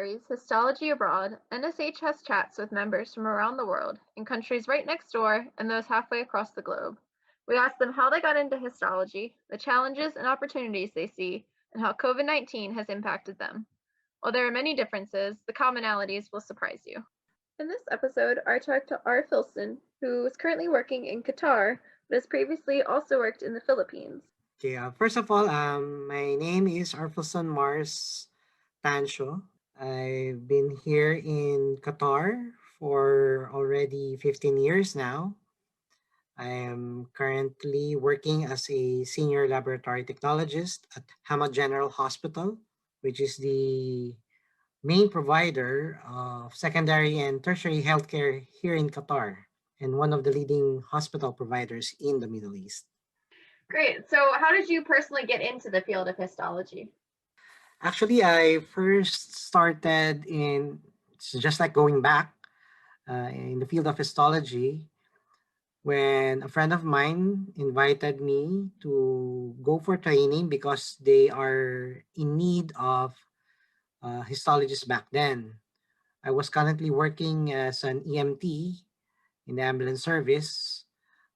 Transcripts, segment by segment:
series, Histology Abroad, NSH has chats with members from around the world, in countries right next door and those halfway across the globe. We ask them how they got into histology, the challenges and opportunities they see, and how COVID-19 has impacted them. While there are many differences, the commonalities will surprise you. In this episode, I talked to Arfilson, who is currently working in Qatar, but has previously also worked in the Philippines. Okay, first of all, my name is Arfilson Mars Tansio. I've been here in Qatar for already 15 years now. I am currently working as a senior laboratory technologist at Hamad General Hospital, which is the main provider of secondary and tertiary healthcare here in Qatar and one of the leading hospital providers in the Middle East. Great. So how did you personally get into the field of histology? Actually, I first started it's just like going back in the field of histology when a friend of mine invited me to go for training because they are in need of histologists back then. I was currently working as an EMT in the ambulance service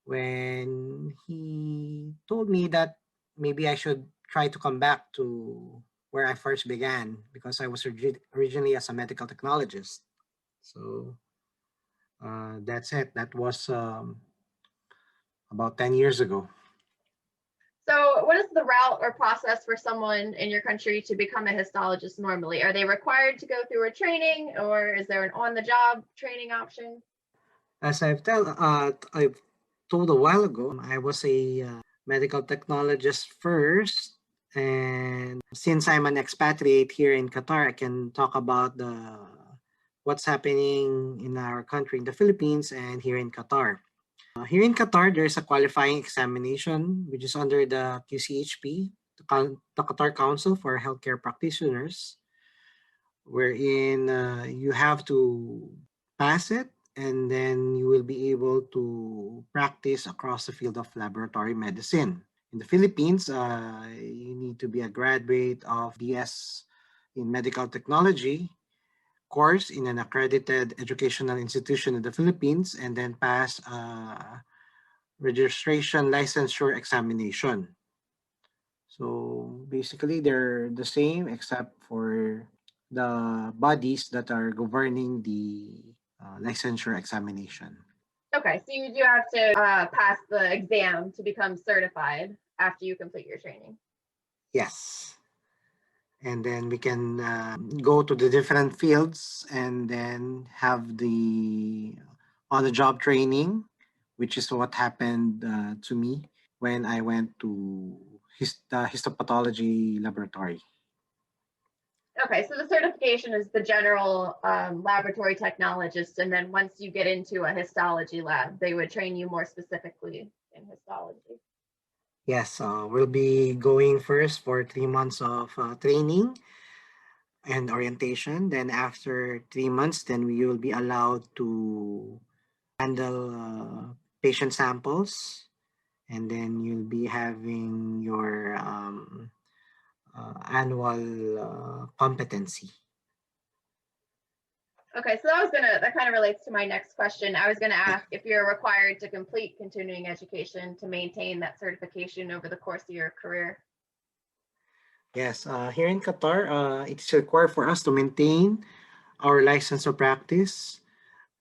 when he told me that maybe I should try to come back to where I first began because I was originally as a medical technologist. So that's it. That was about 10 years ago. So what is the route or process for someone in your country to become a histologist normally? Are they required to go through a training, or is there an on-the-job training option? As I've told a while ago, I was a medical technologist first. And since I'm an expatriate here in Qatar, I can talk about what's happening in our country, in the Philippines, and here in Qatar. Here in Qatar, there's a qualifying examination, which is under the QCHP, the Qatar Council for Healthcare Practitioners, wherein you have to pass it, and then you will be able to practice across the field of laboratory medicine. In the Philippines, you need to be a graduate of BS in medical technology course in an accredited educational institution in the Philippines, and then pass a registration licensure examination. So basically, they're the same except for the bodies that are governing the licensure examination. Okay, so you do have to pass the exam to become certified after you complete your training. Yes. And then we can go to the different fields and then have the on-the-job training, which is what happened to me when I went to the histopathology laboratory. Okay, so the certification is the general laboratory technologist, and then once you get into a histology lab, they would train you more specifically in histology. Yes, we'll be going first for 3 months of training and orientation. Then after 3 months, then we will be allowed to handle patient samples, and then you'll be having your annual competency. Okay, so that kind of relates to my next question. I was gonna ask if you're required to complete continuing education to maintain that certification over the course of your career. Yes, here in Qatar, it's required for us to maintain our license of practice.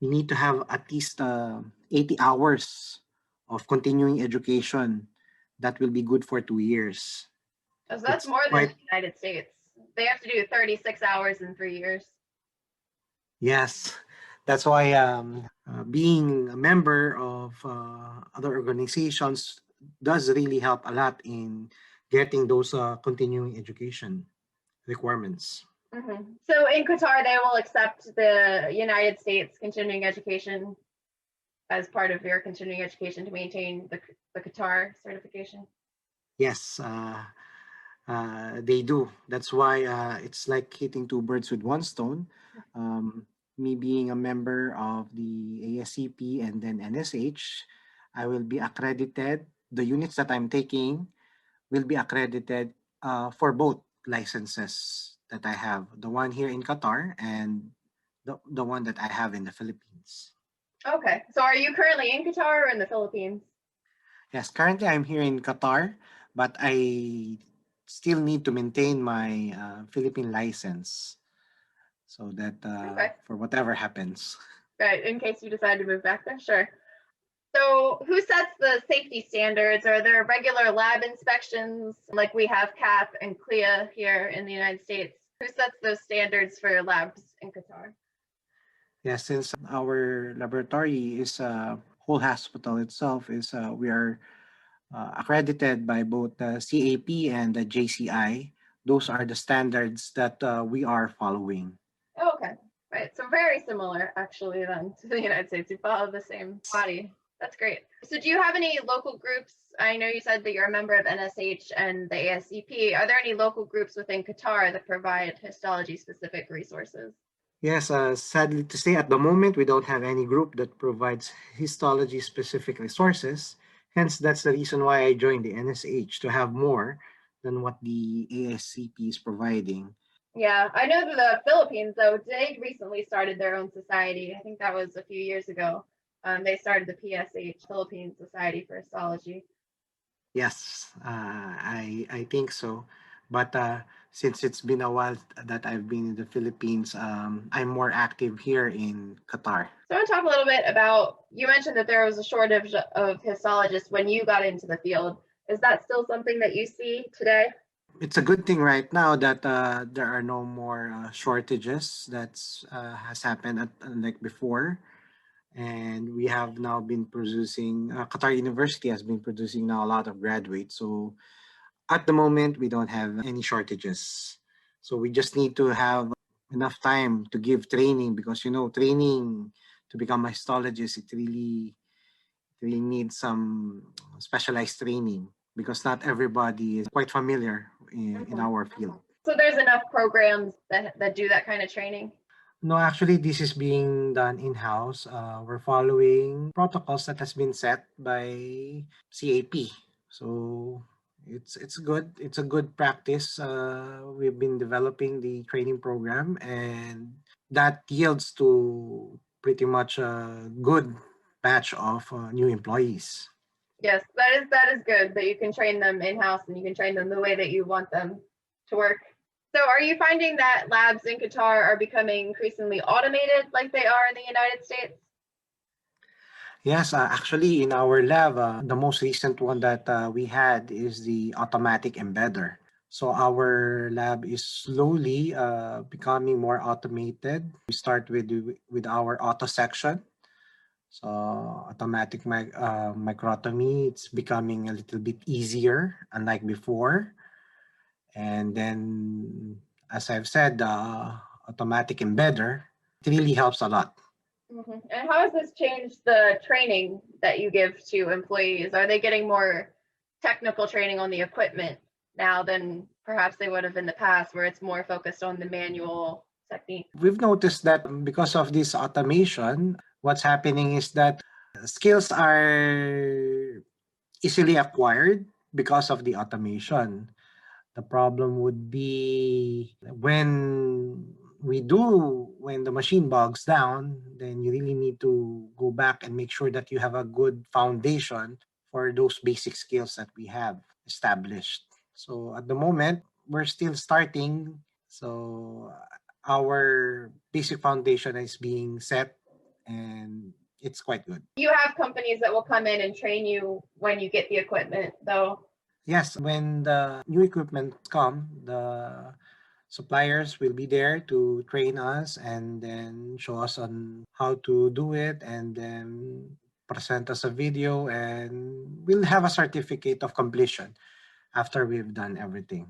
We need to have at least 80 hours of continuing education. That will be good for 2 years. So that's It's more than quite, the United States. They have to do 36 hours in 3 years. yes. That's why being a member of other organizations does really help a lot in getting those continuing education requirements. So in Qatar, they will accept the United States continuing education as part of your continuing education to maintain the Qatar certification. Yes, they do. That's why it's like hitting two birds with one stone. Me being a member of the ASCP and then NSH, I will be accredited. The units that I'm taking will be accredited for both licenses that I have, the one here in Qatar and the one that I have in the Philippines. Okay. So are you currently in Qatar or in the Philippines? Yes, currently I'm here in Qatar, but I still need to maintain my Philippine license so that Okay. for whatever happens. Right. In case you decide to move back there, sure. So who sets the safety standards? Are there regular lab inspections like we have CAP and CLIA here in the United States? Who sets those standards for labs in Qatar? Yeah, since our laboratory is a whole hospital itself is we are accredited by both the CAP and the JCI. Those are the standards that we are following. Oh, okay. Right. So very similar actually then to the United States. You follow the same body. That's great. So do you have any local groups? I know you said that you're a member of NSH and the ASCP. Are there any local groups within Qatar that provide histology specific resources? Yes, sadly to say, at the moment, we don't have any group that provides histology specific resources. Hence, that's the reason why I joined the NSH to have more than what the ASCP is providing. Yeah, I know that the Philippines, though, they recently started their own society. I think that was a few years ago. They started the PSH, Philippine Society for Histology. Yes, I think so. But since it's been a while that I've been in the Philippines, I'm more active here in Qatar. So I want to talk a little bit about, you mentioned that there was a shortage of histologists when you got into the field. Is that still something that you see today? It's a good thing right now that there are no more shortages that's has happened like before. And we have now been producing, Qatar University has been producing now a lot of graduates. So at the moment, we don't have any shortages. So we just need to have enough time to give training because, training to become a histologist, it really needs some specialized training because not everybody is quite familiar in our field. So there's enough programs that do that kind of training? No, actually, this is being done in-house. We're following protocols that has been set by CAP. So it's good. It's a good practice. We've been developing the training program, and that yields to pretty much a good batch of new employees. Yes, that is good that you can train them in-house and you can train them the way that you want them to work. So are you finding that labs in Qatar are becoming increasingly automated like they are in the United States? Yes, actually, in our lab, the most recent one that we had is the automatic embedder. So our lab is slowly becoming more automated. We start with our auto section. So automatic microtomy, it's becoming a little bit easier, unlike before. And then, as I've said, the automatic embedder, it really helps a lot. Mm-hmm. And how has this changed the training that you give to employees? Are they getting more technical training on the equipment now than perhaps they would have in the past, where it's more focused on the manual technique? We've noticed that because of this automation, what's happening is that skills are easily acquired because of the automation. The problem would be when the machine bogs down, then you really need to go back and make sure that you have a good foundation for those basic skills that we have established. So at the moment, we're still starting. So our basic foundation is being set and it's quite good. You have companies that will come in and train you when you get the equipment, though. Yes, when the new equipment come, the suppliers will be there to train us and then show us on how to do it and then present us a video and we'll have a certificate of completion after we've done everything.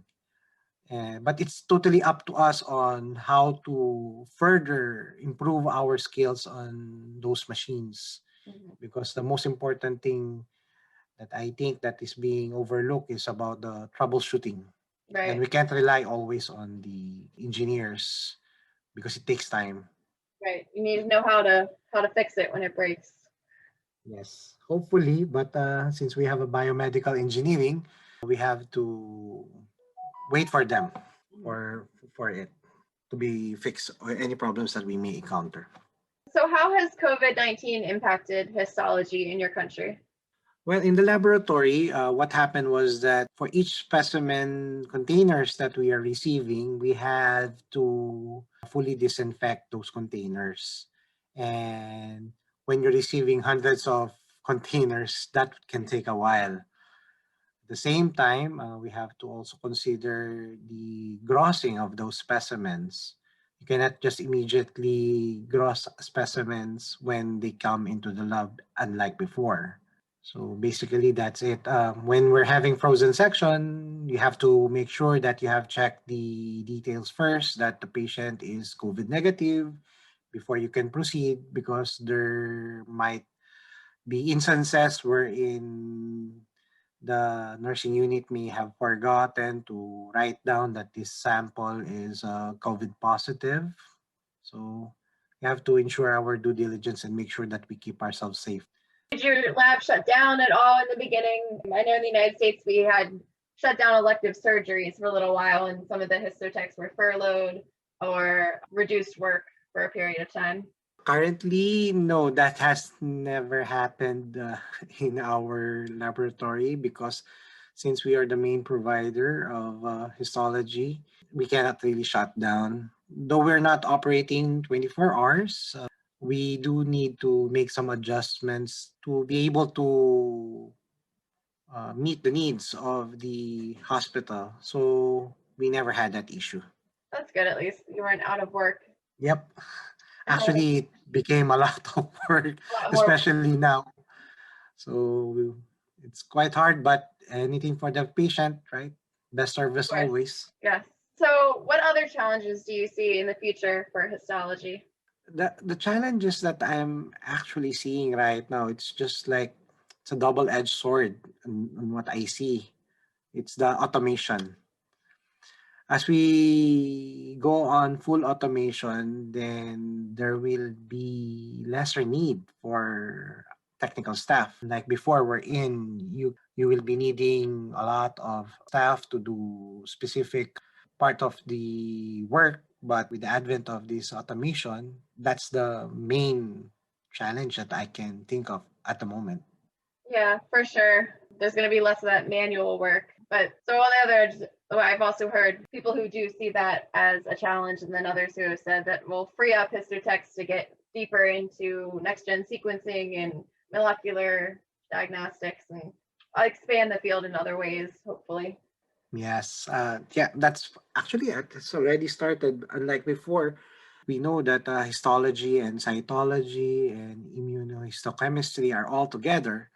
But it's totally up to us on how to further improve our skills on those machines because the most important thing that I think that is being overlooked is about the troubleshooting. And Right. we can't rely always on the engineers because it takes time. Right. You need to know how to fix it when it breaks. Yes, hopefully, but since we have a biomedical engineering, we have to wait for them for it. to be fixed or any problems that we may encounter. So how has COVID-19 impacted histology in your country? Well, in the laboratory, what happened was that for each specimen containers that we are receiving, we had to fully disinfect those containers. And when you're receiving hundreds of containers, that can take a while. At the same time, we have to also consider the grossing of those specimens. You cannot just immediately gross specimens when they come into the lab, unlike before. So basically, that's it. When we're having frozen section, you have to make sure that you have checked the details first, that the patient is COVID negative before you can proceed, because there might be instances wherein the nursing unit may have forgotten to write down that this sample is COVID positive. So we have to ensure our due diligence and make sure that we keep ourselves safe. Did your lab shut down at all in the beginning? I know in the United States we had shut down elective surgeries for a little while, and some of the histotechs were furloughed or reduced work for a period of time. Currently, no, that has never happened in our laboratory, because since we are the main provider of histology, we cannot really shut down. Though we're not operating 24 hours, we do need to make some adjustments to be able to meet the needs of the hospital. So we never had that issue. That's good, at least you weren't out of work. Yep. A lot Actually, it became a lot of work, more. especially now. So it's quite hard, but anything for the patient, right? Best service always. Yes. So what other challenges do you see in the future for histology? The challenges that I'm actually seeing right now, it's just like it's a double-edged sword on what I see. It's the automation. As we go on full automation, then there will be lesser need for technical staff. Like before, you will be needing a lot of staff to do specific part of the work. But with the advent of this automation, that's the main challenge that I can think of at the moment. Yeah, for sure. There's going to be less of that manual work. But so on the other edge, I've also heard people who do see that as a challenge, and then others who have said that will free up histotechs to get deeper into next-gen sequencing and molecular diagnostics and expand the field in other ways, hopefully. Yes, yeah, that's actually it's already started. Unlike before, we know that histology and cytology and immunohistochemistry are all together.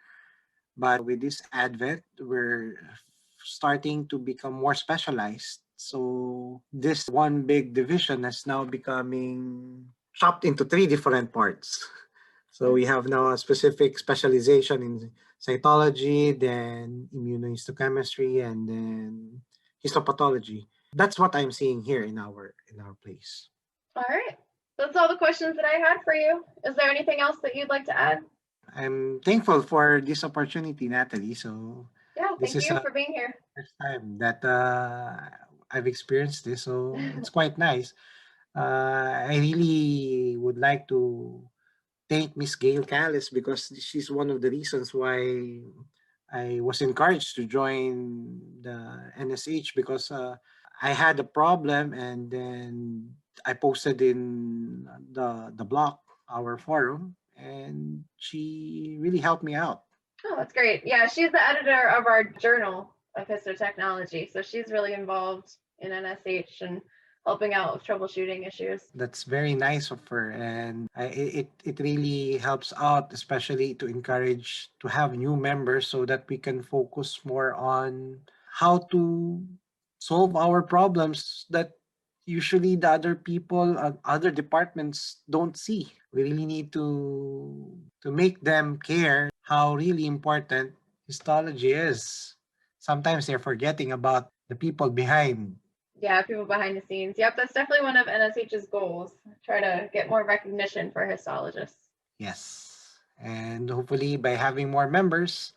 But with this advent, we're starting to become more specialized. So this one big division is now becoming chopped into three different parts. So we have now a specific specialization in cytology, then immunohistochemistry, and then histopathology. That's what I'm seeing here in our place. All right. That's all the questions that I had for you. Is there anything else that you'd like to add? I'm thankful for this opportunity, Natalie. So Yeah, this thank is you for being here. first time that I've experienced this, so it's quite nice. I really would like to thank Miss Gail Callis, because she's one of the reasons why I was encouraged to join the NSH, because I had a problem, and then I posted in the blog, our forum, and she really helped me out. Oh, that's great. Yeah, she's the editor of our journal of histotechnology. So she's really involved in NSH and helping out with troubleshooting issues. That's very nice of her, and it really helps out, especially to encourage to have new members, so that we can focus more on how to solve our problems that usually the other people and other departments don't see. We really need to make them care how really important histology is. Sometimes they're forgetting about the people behind. Yeah, people behind the scenes. Yep, that's definitely one of NSH's goals. Try to get more recognition for histologists. Yes. And hopefully by having more members,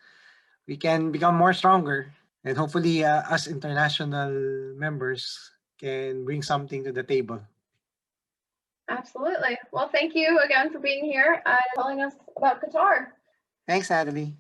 we can become more stronger. And hopefully us international members can bring something to the table. Absolutely. Well, thank you again for being here and telling us about Qatar. Thanks, Natalie.